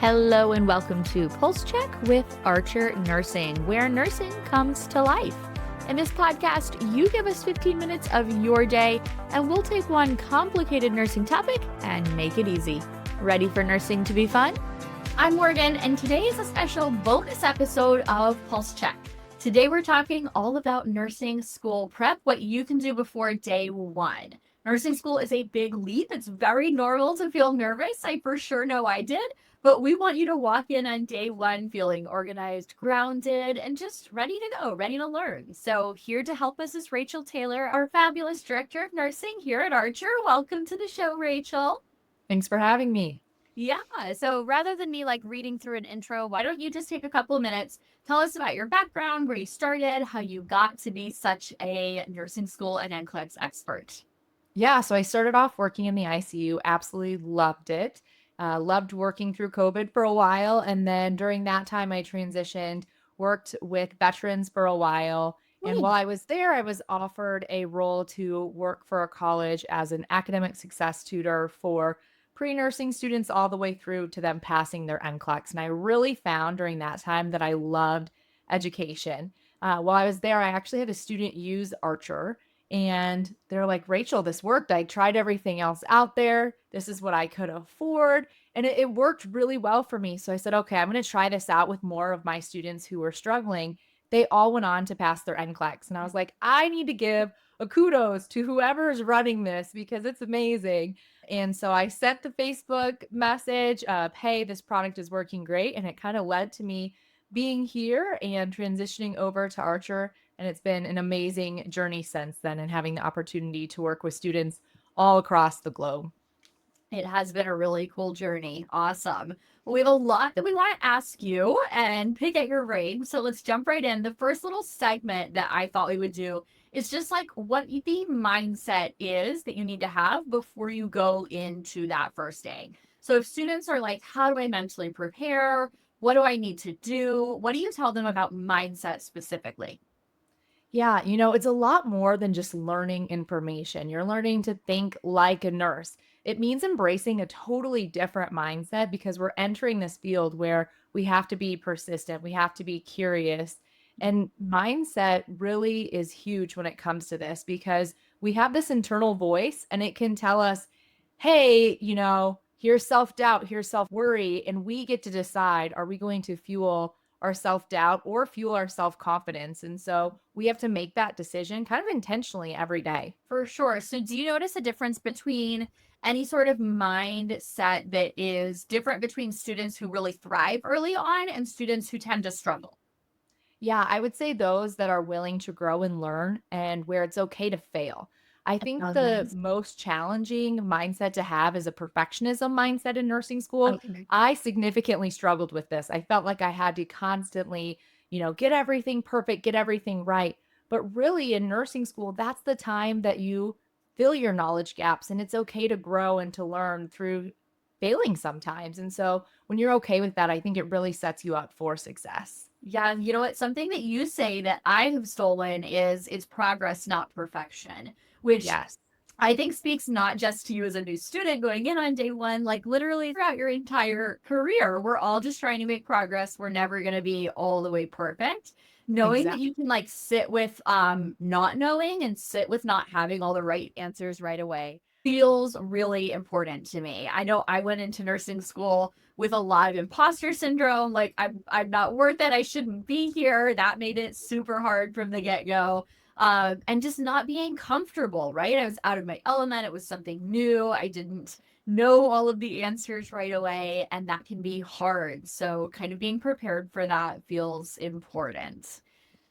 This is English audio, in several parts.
Hello and welcome to Pulse Check with Archer Nursing, where nursing comes to life. In this podcast, you give us 15 minutes of your day, and we'll take one complicated nursing topic and make it easy. Ready for nursing to be fun? I'm Morgan, and today is a special bonus episode of Pulse Check. Today we're talking all about nursing school prep, what you can do before day one. Nursing school is a big leap. It's very normal to feel nervous. I for sure know I did. But we want you to walk in on day one feeling organized, grounded, and just ready to go, ready to learn. So here to help us is Rachel Taylor, our fabulous director of nursing here at Archer. Welcome to the show, Rachel. Thanks for having me. Yeah, so rather than me reading through an intro, why don't you just take a couple of minutes, tell us about your background, where you started, how you got to be such a nursing school and NCLEX expert. Yeah, so I started off working in the ICU, absolutely loved it. Loved working through COVID for a while. And then during that time, I transitioned, worked with veterans for a while. And while I was there, I was offered a role to work for a college as an academic success tutor for pre-nursing students all the way through to them passing their NCLEX. And I really found during that time that I loved education. While I was there, I actually had a student use Archer. And they're like, Rachel, this worked. I tried everything else out there. This is what I could afford. And it worked really well for me. So I said, okay, I'm going to try this out with more of my students who were struggling. They all went on to pass their NCLEX. And I was like, I need to give a kudos to whoever is running this because it's amazing. And so I sent the Facebook message of, hey, this product is working great. And it kind of led to me being here and transitioning over to Archer. And it's been an amazing journey since then and having the opportunity to work with students all across the globe. It has been a really cool journey. Awesome. We have a lot that we want to ask you and pick at your brain. So let's jump right in. The first little segment that I thought we would do is just what the mindset is that you need to have before you go into that first day. So if students are like, how do I mentally prepare? What do I need to do? What do you tell them about mindset specifically? Yeah, it's a lot more than just learning information. You're learning to think like a nurse. It means embracing a totally different mindset because we're entering this field where we have to be persistent, we have to be curious. And mindset really is huge when it comes to this because we have this internal voice and it can tell us, hey, here's self doubt, here's self worry. And we get to decide, are we going to fuel our self-doubt or fuel our self-confidence? And so we have to make that decision kind of intentionally every day. For sure. So do you notice a difference between any sort of mindset that is different between students who really thrive early on and students who tend to struggle? Yeah, I would say those that are willing to grow and learn and where it's okay to fail. I think Oh, the nice. most challenging mindset to have is a perfectionism mindset in nursing school. Okay. I significantly struggled with this. I felt like I had to constantly, get everything perfect, get everything right. But really, in nursing school, that's the time that you fill your knowledge gaps, and it's okay to grow and to learn through failing sometimes. And so, when you're okay with that, I think it really sets you up for success. Yeah, you know what? Something that you say that I have stolen is it's progress, not perfection, which Yes. I think speaks not just to you as a new student going in on day one, literally throughout your entire career. We're all just trying to make progress. We're never going to be all the way perfect. Knowing that Exactly. you can sit with not knowing and sit with not having all the right answers right away feels really important to me. I know I went into nursing school with a lot of imposter syndrome. I'm not worth it. I shouldn't be here. That made it super hard from the get-go. And just not being comfortable, right? I was out of my element. It was something new. I didn't know all of the answers right away, and that can be hard. So kind of being prepared for that feels important.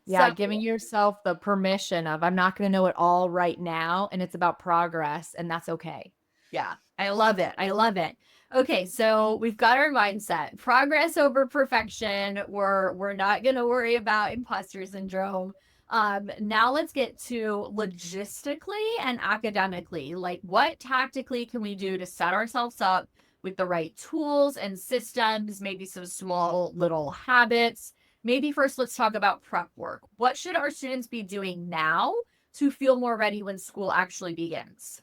Yeah, So giving yourself the permission of I'm not going to know it all right now, and it's about progress, and that's okay. yeah, I love it. I love it. Okay, so we've got our mindset. Progress over perfection. We're not going to worry about imposter syndrome. Now let's get to logistically and academically. What tactically can we do to set ourselves up with the right tools and systems, maybe some small little habits. Maybe first let's talk about prep work. What should our students be doing now to feel more ready when school actually begins?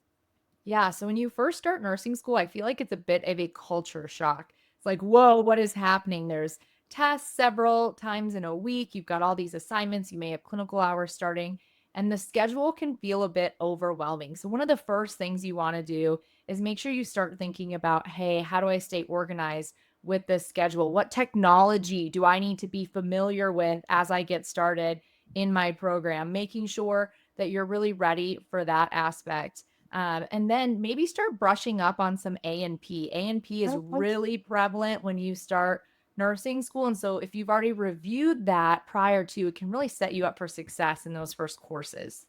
Yeah, so when you first start nursing school, I feel like it's a bit of a culture shock It's like, whoa, what is happening? There's tests several times in a week. You've got all these assignments. You may have clinical hours starting, and the schedule can feel a bit overwhelming. So, one of the first things you want to do is make sure you start thinking about, hey, how do I stay organized with this schedule? What technology do I need to be familiar with as I get started in my program? Making sure that you're really ready for that aspect. And then maybe start brushing up on some A and P. A and P is Okay. really prevalent when you start nursing school. And so if you've already reviewed that prior to, it can really set you up for success in those first courses.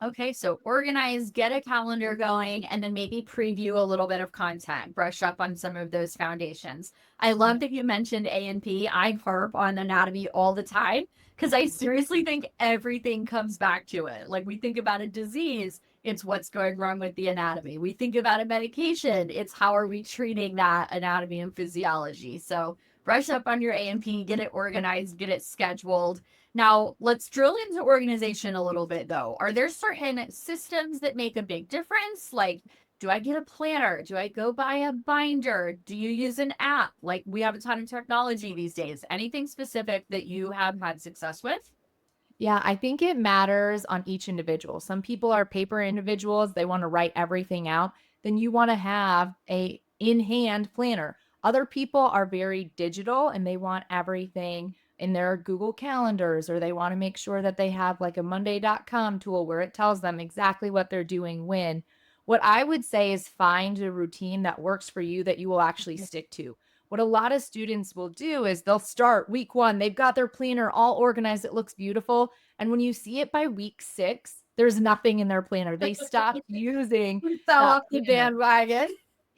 Okay, so organize, get a calendar going, and then maybe preview a little bit of content, brush up on some of those foundations. I love that you mentioned A and P. I harp on anatomy all the time because I seriously think everything comes back to it. Like we think about a disease, it's what's going wrong with the anatomy. We think about a medication, it's how are we treating that anatomy and physiology. So brush up on your A and P, get it organized, get it scheduled. Now, let's drill into organization a little bit though. Are there certain systems that make a big difference? Like, do I get a planner? Do I go buy a binder? Do you use an app? Like, we have a ton of technology these days. Anything specific that you have had success with? Yeah, I think it matters on each individual. Some people are paper individuals, they want to write everything out. Then you want to have a in-hand planner. Other people are very digital and they want everything in their Google calendars, or they want to make sure that they have like a monday.com tool where it tells them exactly what they're doing when. What I would say is find a routine that works for you that you will actually stick to. What a lot of students will do is they'll start week 1, they've got their planner all organized, it looks beautiful, and when you see it by week 6, there's nothing in their planner. They stopped using Fell that off the planner. bandwagon.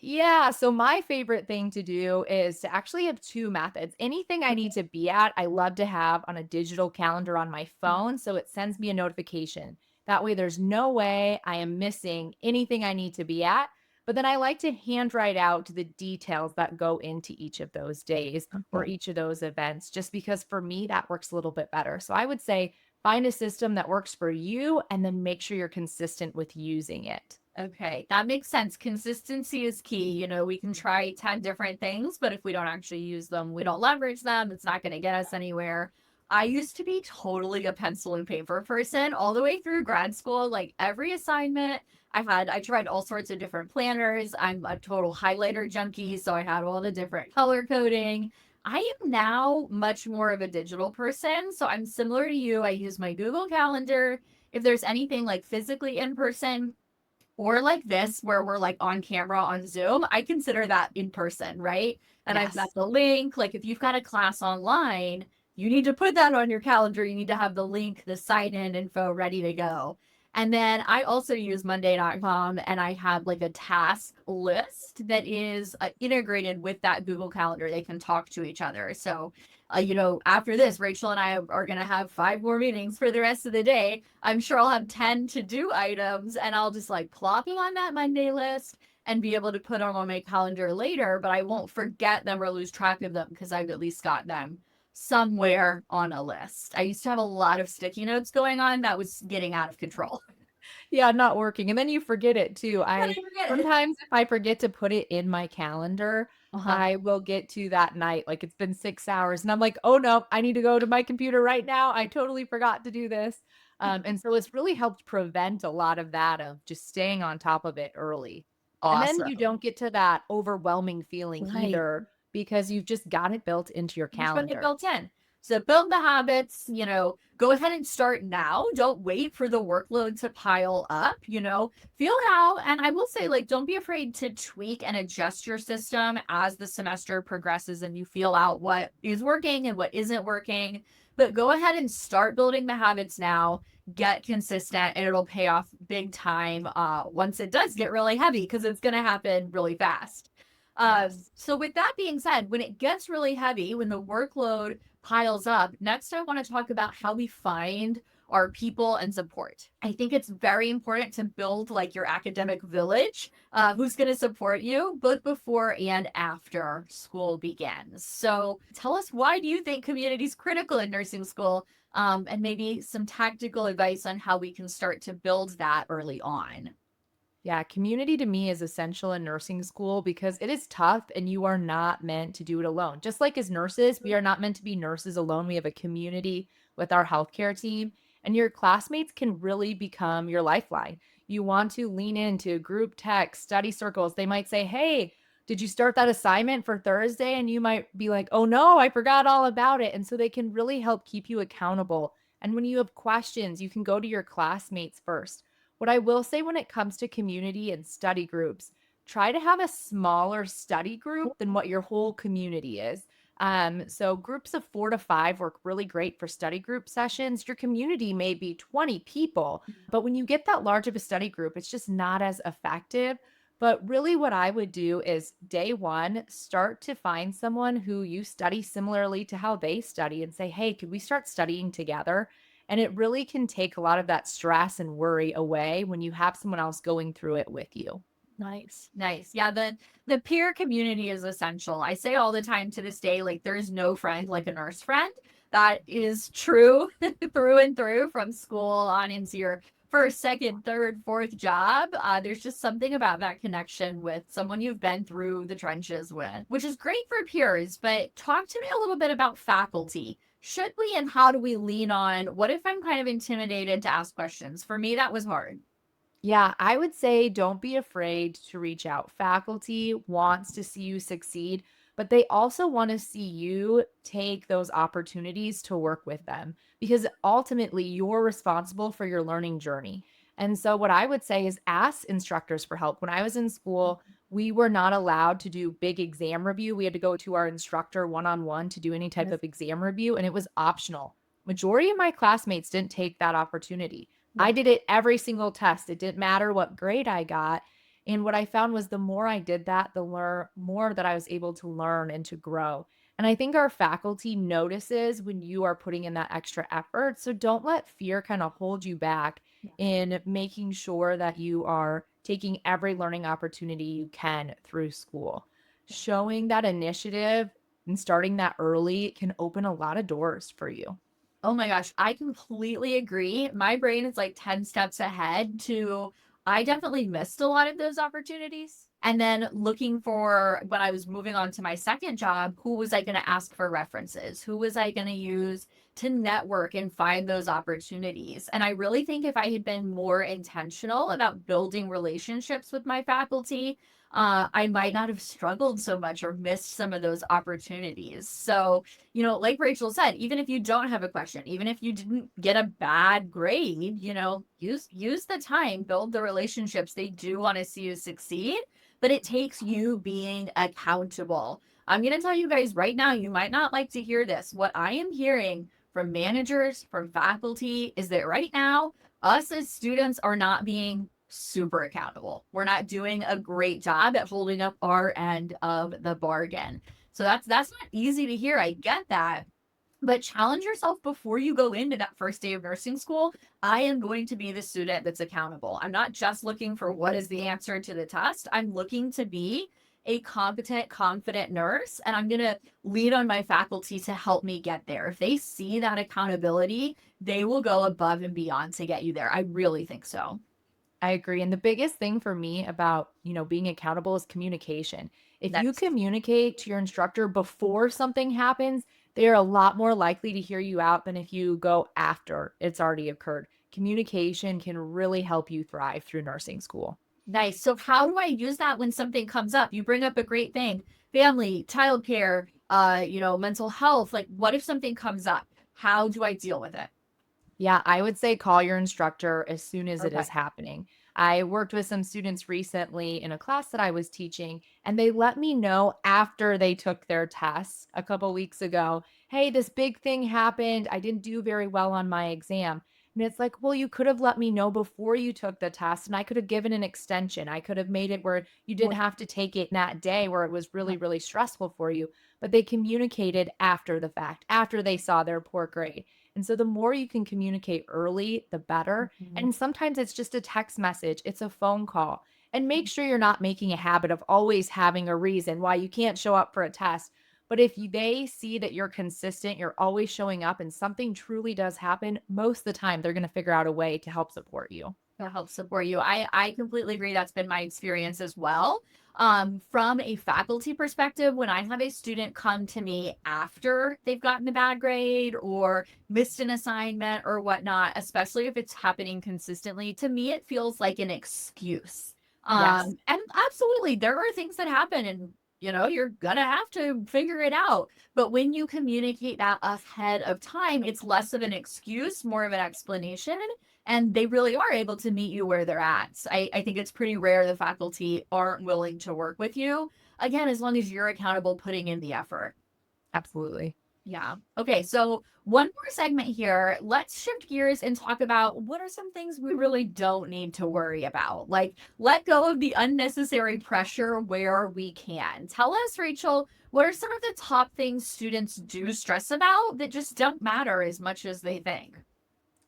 Yeah, so my favorite thing to do is to actually have 2 methods. Anything I need to be at, I love to have on a digital calendar on my phone, so it sends me a notification. That way there's no way I am missing anything I need to be at, but then I like to handwrite out the details that go into each of those days or each of those events, just because for me, that works a little bit better. So I would say find a system that works for you and then make sure you're consistent with using it. Okay, that makes sense. Consistency is key. You know, we can try 10 different things, but if we don't actually use them, we don't leverage them, it's not going to get us anywhere. I used to be totally a pencil and paper person all the way through grad school. Like every assignment I tried all sorts of different planners. I'm a total highlighter junkie, so I had all the different color coding. I am now much more of a digital person. So I'm similar to you. I use my Google Calendar. If there's anything like physically in person, or like this where we're like on camera on Zoom, I consider that in person, right? And I've got Yes. the link. Like if you've got a class online, you need to put that on your calendar. You need to have the link, the sign in info ready to go. And then I also use monday.com and I have like a task list that is integrated with that Google Calendar. They can talk to each other. So, after this, Rachel and I are going to have 5 more meetings for the rest of the day. I'm sure I'll have 10 to do items and I'll just like plop them on that Monday list and be able to put them on my calendar later, but I won't forget them or lose track of them because I've at least got them somewhere on a list. I used to have a lot of sticky notes going on that was getting out of control. Yeah, not working, and then you forget it too. How I did I forget it? sometimes if I forget to put it in my calendar, Uh-huh. I will get to that night, like, it's been 6 hours, and I'm like, "Oh, no, I need to go to my computer right now. I totally forgot to do this." And so it's really helped prevent a lot of that, of just staying on top of it early. And then you Awesome. don't get to that overwhelming feeling Right. either because you've just got it built into your You've got it calendar. built in. So build the habits, go ahead and start now. Don't wait for the workload to pile up, feel it out. And I will say, like, don't be afraid to tweak and adjust your system as the semester progresses and you feel out what is working and what isn't working. But go ahead and start building the habits now, get consistent, and it'll pay off big time once it does get really heavy because it's going to happen really fast. Yes. So with that being said, when it gets really heavy, when the workload piles up, next I want to talk about how we find our people and support. I think it's very important to build like your academic village, who's going to support you both before and after school begins. So tell us, why do you think community is critical in nursing school? And maybe some tactical advice on how we can start to build that early on. Yeah, community to me is essential in nursing school because it is tough and you are not meant to do it alone. Just like as nurses, we are not meant to be nurses alone. We have a community with our healthcare team, and your classmates can really become your lifeline. You want to lean into group text, study circles. They might say, "Hey, did you start that assignment for Thursday?" And you might be like, "Oh no, I forgot all about it." And so they can really help keep you accountable. And when you have questions, you can go to your classmates first. What I will say when it comes to community and study groups, try to have a smaller study group than what your whole community is. So groups of 4 to 5 work really great for study group sessions. Your community may be 20 people, but when you get that large of a study group, it's just not as effective. But really, what I would do is day one, start to find someone who you study similarly to how they study and say, "Hey, could we start studying together?" And it really can take a lot of that stress and worry away when you have someone else going through it with you. Nice. Nice. Yeah, the peer community is essential. I say all the time to this day, like there's no friend like a nurse friend. That is true through and through from school on into your first, second, third, fourth job. There's just something about that connection with someone you've been through the trenches with, which is great for peers. But talk to me a little bit about faculty. Should we and how do we lean on? What if I'm kind of intimidated to ask questions? For me, that was hard. Yeah, I would say don't be afraid to reach out. Faculty wants to see you succeed, but they also want to see you take those opportunities to work with them because ultimately you're responsible for your learning journey. And so, what I would say is ask instructors for help. When I was in school, we were not allowed to do big exam review. We had to go to our instructor one on one to do any type Yes. of exam review, and it was optional. Majority of my classmates didn't take that opportunity. Yeah. I did it every single test. It didn't matter what grade I got. And what I found was the more I did that, more that I was able to learn and to grow. And I think our faculty notices when you are putting in that extra effort. So don't let fear kind of hold you back in making sure that you are taking every learning opportunity you can through school. Showing that initiative and starting that early can open a lot of doors for you. Oh my gosh, I completely agree. My brain is like 10 steps ahead to I definitely missed a lot of those opportunities. And then looking for when I was moving on to my second job, who was I going to ask for references? Who was I going to use to network and find those opportunities? And I really think if I had been more intentional about building relationships with my faculty, I might not have struggled so much or missed some of those opportunities. So, like Rachel said, even if you don't have a question, even if you didn't get a bad grade, use the time, build the relationships. They do want to see you succeed, but it takes you being accountable. I'm going to tell you guys right now, you might not like to hear this. What I am hearing from managers, from faculty, is that right now, us as students are not being super accountable. We're not doing a great job at holding up our end of the bargain. So that's not easy to hear. I get that. But challenge yourself before you go into that first day of nursing school. I am going to be the student that's accountable. I'm not just looking for what is the answer to the test. I'm looking to be a competent, confident nurse, and I'm going to lean on my faculty to help me get there. If they see that accountability, they will go above and beyond to get you there. I really think so. I agree. And the biggest thing for me about, being accountable is communication. If you Next. communicate to your instructor before something happens, they are a lot more likely to hear you out than if you go after it's already occurred. Communication can really help you thrive through nursing school. Nice. So how do I use that when something comes up? You bring up a great thing. Family, childcare, mental health. Like what if something comes up? How do I deal with it? Yeah, I would say call your instructor as soon as it Okay. is happening. I worked with some students recently in a class that I was teaching, and they let me know after they took their tests a couple weeks ago, "Hey, this big thing happened. I didn't do very well on my exam." And it's like, well, you could have let me know before you took the test, and I could have given an extension. I could have made it where you didn't What? have to take it that day where it was really, really stressful for you. But they communicated after the fact, after they saw their poor grade. And so the more you can communicate early, the better. Mhm. And sometimes it's just a text message, it's a phone call. And make sure you're not making a habit of always having a reason why you can't show up for a test. But if they see that you're consistent, you're always showing up, and something truly does happen, most of the time they're going to figure out a way to help support you. to help support you. I completely agree. That's been my experience as well. From a faculty perspective, when I have a student come to me after they've gotten a bad grade or missed an assignment or whatnot, especially if it's happening consistently, to me it feels like an excuse. Yes. And absolutely, there are things that happen, and you're gonna have to figure it out. But when you communicate that ahead of time, it's less of an excuse, more of an explanation, and they really are able to meet you where they're at. So I think it's pretty rare the faculty aren't willing to work with you. Again, as long as you're accountable, putting in the effort. Absolutely. Yeah. Okay. So one more segment here. Let's shift gears and talk about what are some things we really don't need to worry about. Like, let go of the unnecessary pressure where we can. Tell us, Rachel, what are some of the top things students do stress about that just don't matter as much as they think?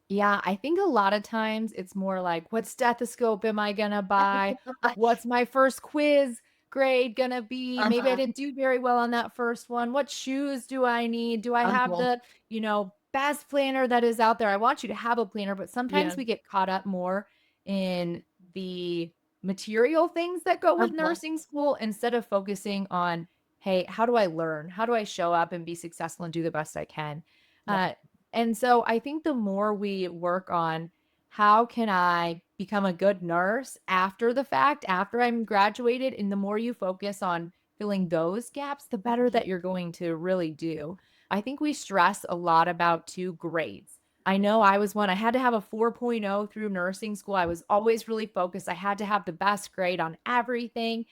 Yeah, I think a lot of times it's more like, what stethoscope am I gonna buy? What's my first quiz grade gonna be? Maybe I Uh-huh. didn't do very well on that first one. What shoes do I need? Do I have Uh-huh. the, best planner that is out there? I want you to have a planner, but Yeah. sometimes we get caught up more in the material things that go with Uh-huh. nursing school instead of focusing on, hey, how do I learn? How do I show up and be successful and do the best I can? Yeah. Uh, and so I think the more we work on how can I become a good nurse after the fact, after I'm graduated, and the more you focus on filling those gaps, the better that you're going to really do. I think we stress a lot about 2 grades. I know I was one, I had to have a 4.0 through nursing school. I was always really focused. I had to have the best grade on everything.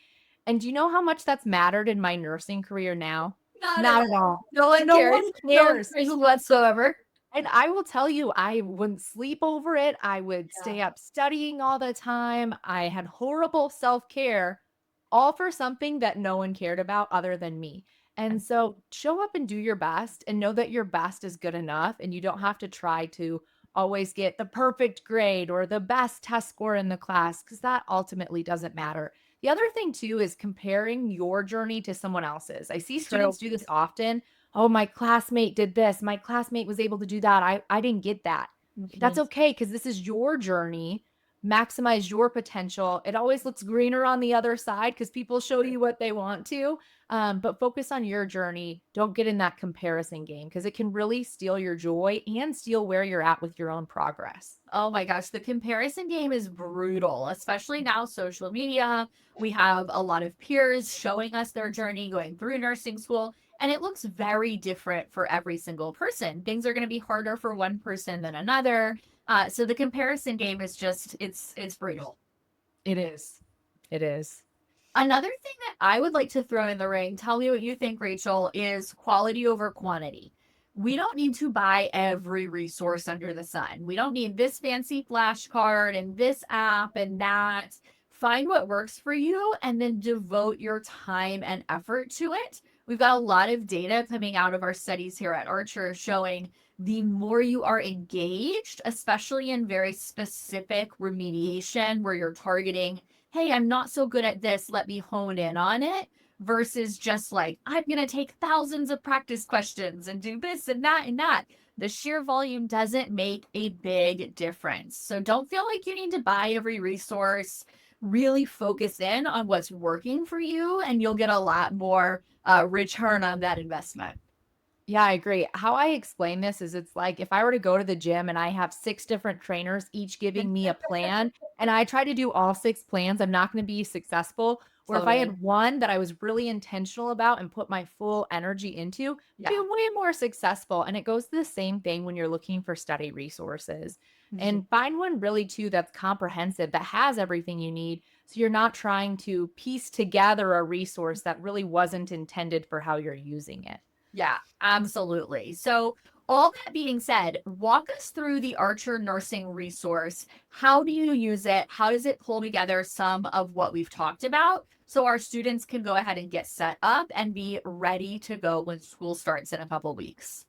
And do you know how much that's mattered in my nursing career now? Not at Not at all. all. No one No cares. one No one cares. cares whatsoever. And I will tell you, I wouldn't sleep over it. I would Yeah. stay up studying all the time. I had horrible self-care, all for something that no one cared about other than me. And so show up and do your best and know that your best is good enough. And you don't have to try to always get the perfect grade or the best test score in the class because that ultimately doesn't matter. The other thing, too, is comparing your journey to someone else's. I see True. students do this often. Oh, my classmate did this. My classmate was able to do that. I didn't get that. That's Mhm. okay because this is your journey. Maximize your potential. It always looks greener on the other side because people show you what they want to. But focus on your journey. Don't get in that comparison game because it can really steal your joy and steal where you're at with your own progress. Oh my gosh, the comparison game is brutal, especially now social media. We have a lot of peers showing us their journey going through nursing school, and it looks very different for every single person. Things are going to be harder for one person than another. So the comparison game is just it's brutal. It is. It is. Another thing that I would like to throw in the ring, tell me what you think, Rachel, is quality over quantity. We don't need to buy every resource under the sun. We don't need this fancy flashcard and this app and that. Find what works for you and then devote your time and effort to it. We've got a lot of data coming out of our studies here at Archer showing the more you are engaged, especially in very specific remediation where you're targeting, hey, I'm not so good at this, let me hone in on it, versus just like, I'm going to take thousands of practice questions and do this and that and that. The sheer volume doesn't make a big difference. So don't feel like you need to buy every resource. Really focus in on what's working for you, and you'll get a lot more return on that investment. Yeah, I agree. How I explain this is it's like if I were to go to the gym and I have 6 different trainers, each giving me a plan, and I try to do all 6 plans, I'm not gonna be successful. Or if I Totally. had one that I was really intentional about and put my full energy into, be Yeah. way more successful. And it goes to the same thing when you're looking for study resources. Mhm. And find one really too that's comprehensive, that has everything you need. So you're not trying to piece together a resource that really wasn't intended for how you're using it. Yeah, absolutely. So, all that being said, walk us through the Archer Nursing resource. How do you use it? How does it pull together some of what we've talked about so our students can go ahead and get set up and be ready to go when school starts in a couple weeks?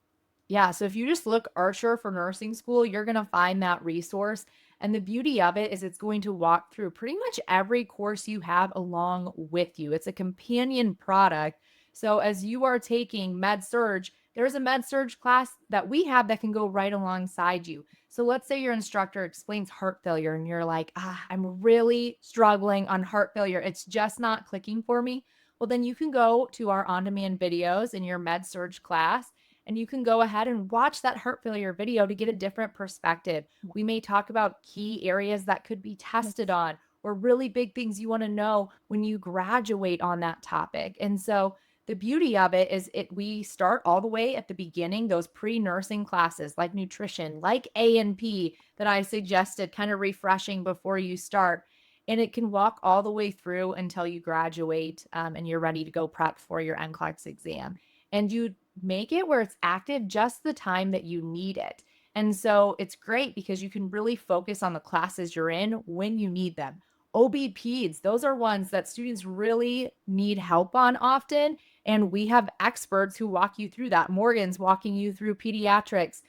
Yeah, so if you just look Archer for nursing school, you're going to find that resource. And the beauty of it is it's going to walk through pretty much every course you have along with you. It's a companion product. So as you are taking med surge, there's a med surge class that we have that can go right alongside you. So let's say your instructor explains heart failure and you're like, I'm really struggling on heart failure. It's just not clicking for me. Well, then you can go to our on demand videos in your med surge class and you can go ahead and watch that heart failure video to get a different perspective. We may talk about key areas that could be tested on or really big things you want to know when you graduate on that topic. And so the beauty of it is we start all the way at the beginning, those pre-nursing classes like nutrition, like A&P that I suggested, kind of refreshing before you start. And it can walk all the way through until you graduate and you're ready to go prep for your NCLEX exam. And you make it where it's active just the time that you need it. And so it's great because you can really focus on the classes you're in when you need them. OB Peds, those are ones that students really need help on often. And we have experts who walk you through that. Morgan's walking you through pediatrics.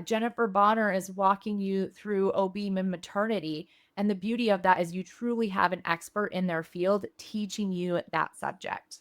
Jennifer Bonner is walking you through OB and maternity. And the beauty of that is you truly have an expert in their field teaching you that subject.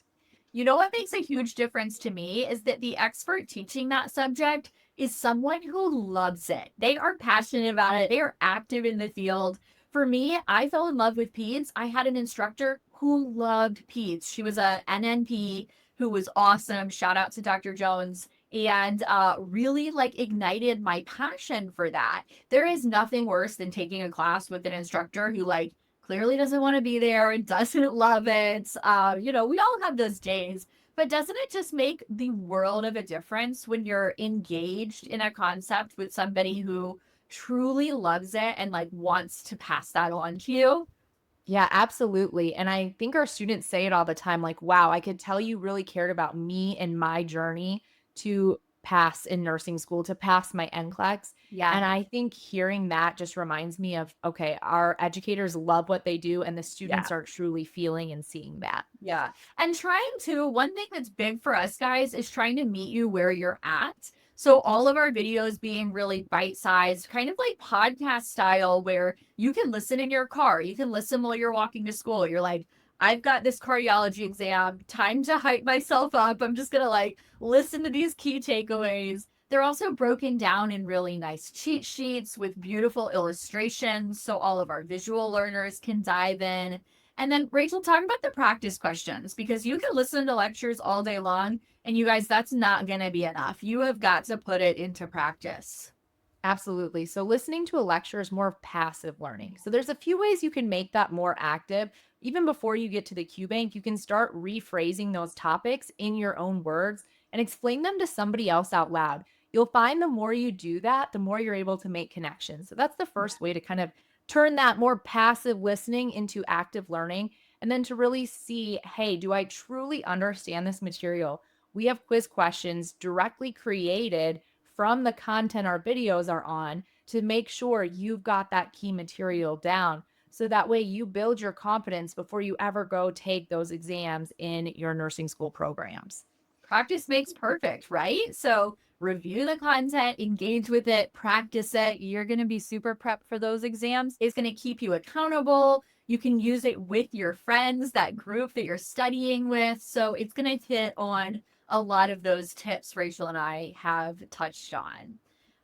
You know what makes a huge difference to me is that the expert teaching that subject is someone who loves it. They are passionate about it. They are active in the field. For me, I fell in love with peds. I had an instructor who loved peds. She was a NNP who was awesome. Shout out to Dr. Jones. And really like ignited my passion for that. There is nothing worse than taking a class with an instructor who like clearly doesn't want to be there and doesn't love it. We all have those days, but doesn't it just make the world of a difference when you're engaged in a concept with somebody who truly loves it and like wants to pass that on to you? Yeah, absolutely. And I think our students say it all the time like, wow, I could tell you really cared about me and my journey to pass in nursing school, to pass my NCLEX. Yeah. And I think hearing that just reminds me of, okay, our educators love what they do, and the Yeah. students are truly feeling and seeing that. Yeah. And one thing that's big for us guys is trying to meet you where you're at. So all of our videos being really bite-sized, kind of like podcast style, where you can listen in your car. You can listen while you're walking to school. You're like, I've got this cardiology exam. Time to hype myself up. I'm just going to like listen to these key takeaways. They're also broken down in really nice cheat sheets with beautiful illustrations so all of our visual learners can dive in. And then Rachel, talk about the practice questions because you can listen to lectures all day long. And you guys, that's not going to be enough. You have got to put it into practice. Absolutely. So listening to a lecture is more of passive learning. So there's a few ways you can make that more active. Even before you get to the Q bank, you can start rephrasing those topics in your own words and explain them to somebody else out loud. You'll find the more you do that, the more you're able to make connections. So that's the first way to kind of turn that more passive listening into active learning. And then to really see, hey, do I truly understand this material? We have quiz questions directly created from the content our videos are on to make sure you've got that key material down. So that way you build your confidence before you ever go take those exams in your nursing school programs. Practice makes perfect, right? So review the content, engage with it, practice it. You're going to be super prepped for those exams. It's going to keep you accountable. You can use it with your friends, that group that you're studying with. So it's going to hit on a lot of those tips Rachel and I have touched on.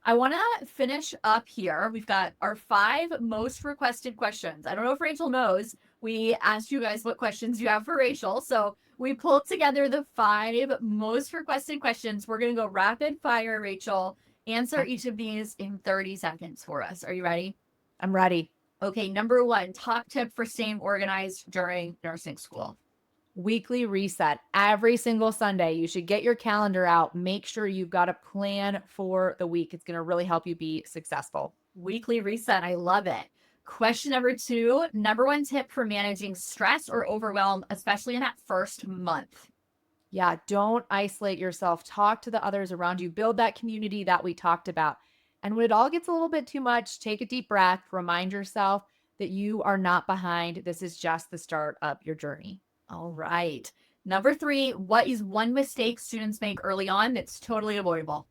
I want to finish up here. We've got our 5 most requested questions. I don't know if Rachel knows. We asked you guys what questions you have for Rachel. So we pulled together the 5 most requested questions. We're going to go rapid fire, Rachel. Answer each of these in 30 seconds for us. Are you ready? I'm ready. Okay, number 1, top tip for staying organized during nursing school. Weekly reset every single Sunday. You should get your calendar out. Make sure you've got a plan for the week. It's going to really help you be successful. Weekly reset. I love it. Question number 2, number 1 tip for managing stress or overwhelm, especially in that first month. Yeah, don't isolate yourself. Talk to the others around you. Build that community that we talked about. And when it all gets a little bit too much, take a deep breath. Remind yourself that you are not behind. This is just the start of your journey. All right. Number 3, what is one mistake students make early on that's totally avoidable?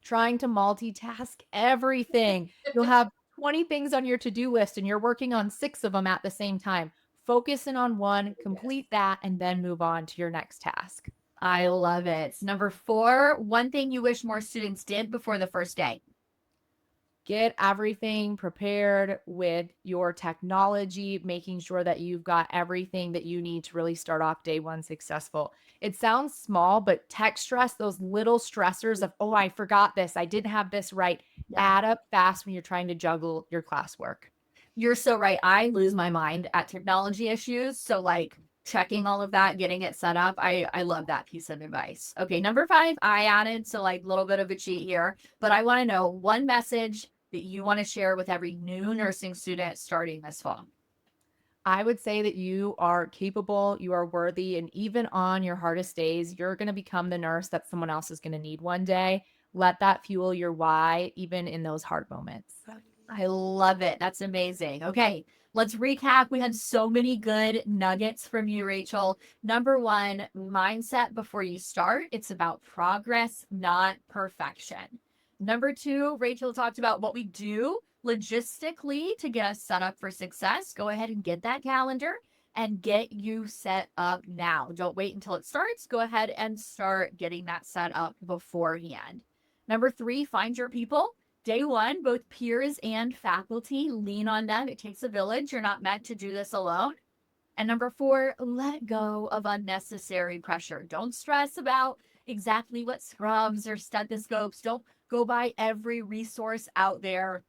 Trying to multitask everything. You'll have 20 things on your to-do list and you're working on 6 of them at the same time. Focus in on one, complete that, and then move on to your next task. I love it. Number 4, one thing you wish more students did before the first day. Get everything prepared with your technology, making sure that you've got everything that you need to really start off day one successful. It sounds small, but tech stress, those little stressors of, oh, I forgot this, I didn't have this right, Yeah. add up fast when you're trying to juggle your classwork. You're so right. I lose my mind at technology issues. So like checking all of that, getting it set up. I love that piece of advice. Okay, number 5, I added, so like a little bit of a cheat here, but I want to know one message that you want to share with every new nursing student starting this fall. I would say that you are capable, you are worthy, and even on your hardest days, you're going to become the nurse that someone else is going to need one day. Let that fuel your why, even in those hard moments. I love it. That's amazing. Okay, let's recap. We had so many good nuggets from you, Rachel. Number 1, mindset before you start. It's about progress, not perfection. Number 2, Rachel talked about what we do logistically to get us set up for success. Go ahead and get that calendar and get you set up now. Don't wait until it starts. Go ahead and start getting that set up beforehand. Number 3, find your people. Day 1, both peers and faculty, lean on them. It takes a village. You're not meant to do this alone. And number 4, let go of unnecessary pressure. Don't stress about exactly what scrubs or stethoscopes. Don't go buy every resource out there.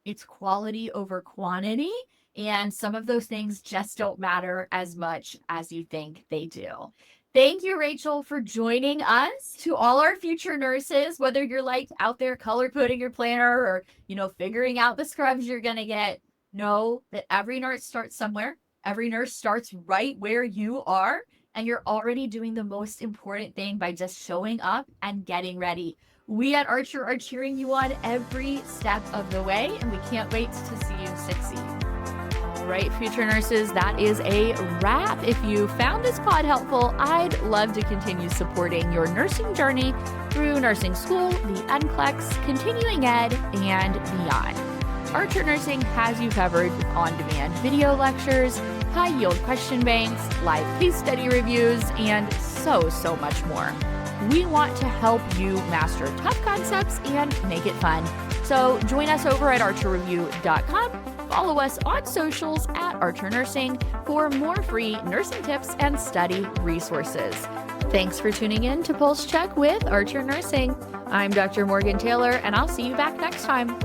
It's quality over quantity. And some of those things just don't matter as much as you think they do. Thank you, Rachel, for joining us. To all our future nurses, whether you're like out there color coding your planner or, figuring out the scrubs you're going to get, know that every nurse starts somewhere. Every nurse starts right where you are. And you're already doing the most important thing by just showing up and getting ready. We at Archer are cheering you on every step of the way, and we can't wait to see you succeed. All right, future nurses, that is a wrap. If you found this pod helpful, I'd love to continue supporting your nursing journey through nursing school, the NCLEX, continuing ed, and beyond. Archer Nursing has you covered with on-demand video lectures, high-yield question banks, live case study reviews, and so much more. We want to help you master tough concepts and make it fun. So join us over at archerreview.com. Follow us on socials at Archer Nursing for more free nursing tips and study resources. Thanks for tuning in to Pulse Check with Archer Nursing. I'm Dr. Morgan Taylor, and I'll see you back next time.